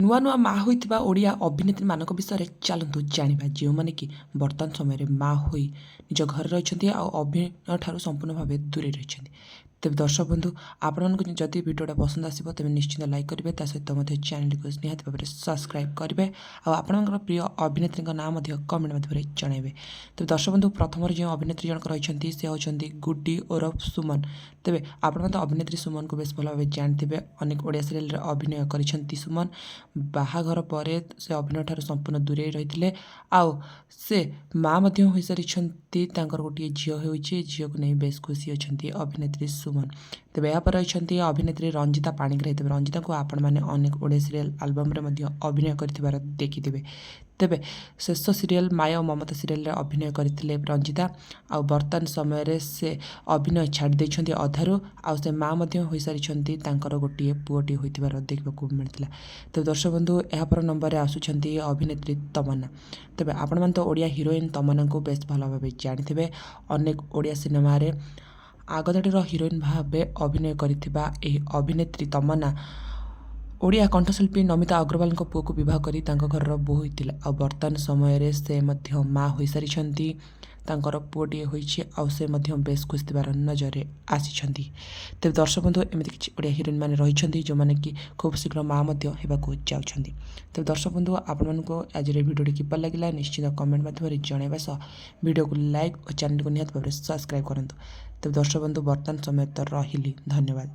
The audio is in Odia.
ନୂଆ ନୂଆ ମା ହୋଇଥିବା ଓଡ଼ିଆ ଅଭିନେତ୍ରୀମାନଙ୍କ ବିଷୟରେ ଚାଲନ୍ତୁ ଜାଣିବା ଯେଉଁମାନେ କି ବର୍ତ୍ତମାନ ସମୟରେ ମା ହୋଇ ନିଜ ଘରେ ରହିଛନ୍ତି ଆଉ ଅଭିନୟ ଠାରୁ ସମ୍ପୂର୍ଣ୍ଣ ଭାବେ ଦୂରେଇ ରହିଛନ୍ତି। ତେବେ ଦର୍ଶକ ବନ୍ଧୁ ଆପଣମାନଙ୍କୁ ଯଦି ଭିଡ଼ିଓଟା ପସନ୍ଦ ଆସିବ ତେବେ ନିଶ୍ଚିତ ଲାଇକ୍ କରିବେ ତା ସହିତ ମଧ୍ୟ ଚ୍ୟାନେଲକୁ ନିହାତି ଭାବରେ ସବସ୍କ୍ରାଇବ୍ କରିବେ ଆଉ ଆପଣଙ୍କର ପ୍ରିୟ ଅଭିନେତ୍ରୀଙ୍କ ନାଁ ମଧ୍ୟ କମେଣ୍ଟ ମାଧ୍ୟମରେ ଜଣାଇବେ। ତେବେ ଦର୍ଶକ ବନ୍ଧୁ ପ୍ରଥମରେ ଯେଉଁ ଅଭିନେତ୍ରୀ ଜଣକ ରହିଛନ୍ତି ସେ ହେଉଛନ୍ତି ଗୁଡ୍ଡି ଓରଫ ସୁମନ। ତେବେ ଆପଣମାନେ ତ ଅଭିନେତ୍ରୀ ସୁମନକୁ ବେଶ ଭଲ ଭାବେ ଜାଣିଥିବେ, ଅନେକ ଓଡ଼ିଆ ସିରିଏଲରେ ଅଭିନୟ କରିଛନ୍ତି ସୁମନ। ବାହାଘର ପରେ ସେ ଅଭିନୟ ଠାରୁ ସମ୍ପୂର୍ଣ୍ଣ ଦୂରେଇ ରହିଥିଲେ ଆଉ ସେ ମା ମଧ୍ୟ ହୋଇସାରିଛନ୍ତି। ତାଙ୍କର ଗୋଟିଏ ଝିଅ ହେଉଛି, ଝିଅକୁ ନେଇ ବେଶ ଖୁସି ଅଛନ୍ତି ଅଭିନେତ୍ରୀ ସୁମନ। ତେବେ ଏହାପରେ ରହିଛନ୍ତି ଅଭିନେତ୍ରୀ ରଞ୍ଜିତା ପାଣିଗ୍ରାହୀ। ତେବେ ରଞ୍ଜିତାଙ୍କୁ ଆପଣମାନେ ଅନେକ ଓଡ଼ିଆ ସିରିଏଲ ଆଲବମରେ ମଧ୍ୟ ଅଭିନୟ କରିଥିବାର ଦେଖିଥିବେ। ତେବେ ଶେଷ ସିରିଏଲ ମାୟା ଓ ମମତା ସିରିଏଲରେ ଅଭିନୟ କରିଥିଲେ ରଞ୍ଜିତା ଆଉ ବର୍ତ୍ତମାନ ସମୟରେ ସେ ଅଭିନୟ ଛାଡ଼ି ଦେଇଛନ୍ତି ଅଧାରୁ ଆଉ ସେ ମା ମଧ୍ୟ ହୋଇସାରିଛନ୍ତି, ତାଙ୍କର ଗୋଟିଏ ପୁଅଟିଏ ହୋଇଥିବାର ଦେଖିବାକୁ ମିଳିଥିଲା। ତେବେ ଦର୍ଶକ ବନ୍ଧୁ ଏହାପର ନମ୍ବରରେ ଆସୁଛନ୍ତି ଅଭିନେତ୍ରୀ ତମନ୍ନା। ତେବେ ଆପଣମାନେ ତ ଓଡ଼ିଆ ହିରୋଇନ୍ ତମନ୍ନାଙ୍କୁ ବେଶ ଭଲ ଭାବେ ଜାଣିଥିବେ, ଅନେକ ଓଡ଼ିଆ ସିନେମାରେ ଆଗଧାଡ଼ିର ହିରୋଇନ୍ ଭାବେ ଅଭିନୟ କରିଥିବା ଏହି ଅଭିନେତ୍ରୀ ତମନ୍ନା ଓଡ଼ିଆ କଣ୍ଠଶିଳ୍ପୀ ନମିତା ଅଗ୍ରୱାଲଙ୍କ ପୁଅକୁ ବିବାହ କରି ତାଙ୍କ ଘରର ବୋହୂ ହୋଇଥିଲେ ଆଉ ବର୍ତ୍ତମାନ ସମୟରେ ସେ ମଧ୍ୟ ମା ହୋଇସାରିଛନ୍ତି, ତାଙ୍କର ପୁଅଟିଏ ହୋଇଛି ଆଉ ସେ ମଧ୍ୟ ବେଶ ଖୁସି ଥିବାର ନଜରରେ ଆସିଛନ୍ତି। ତେବେ ଦର୍ଶକ ବନ୍ଧୁ ଏମିତି କିଛି ଓଡ଼ିଆ ହିରୋଇନ୍ ମାନେ ରହିଛନ୍ତି ଯେଉଁମାନେ କି ଖୁବ୍ ଶୀଘ୍ର ମା ମଧ୍ୟ ହେବାକୁ ଯାଉଛନ୍ତି। ତେବେ ଦର୍ଶକ ବନ୍ଧୁ ଆପଣମାନଙ୍କୁ ଆଜିର ଭିଡ଼ିଓଟି କିପରି ଲାଗିଲା ନିଶ୍ଚିତ କମେଣ୍ଟ ମାଧ୍ୟମରେ ଜଣାଇବା ସହ ଭିଡ଼ିଓକୁ ଲାଇକ୍ ଓ ଚ୍ୟାନେଲକୁ ନିହାତି ଭାବରେ ସବସ୍କ୍ରାଇବ୍ କରନ୍ତୁ। ତେବେ ଦର୍ଶକ ବନ୍ଧୁ ବର୍ତ୍ତମାନ ସମୟ ତ ରହିଲି, ଧନ୍ୟବାଦ।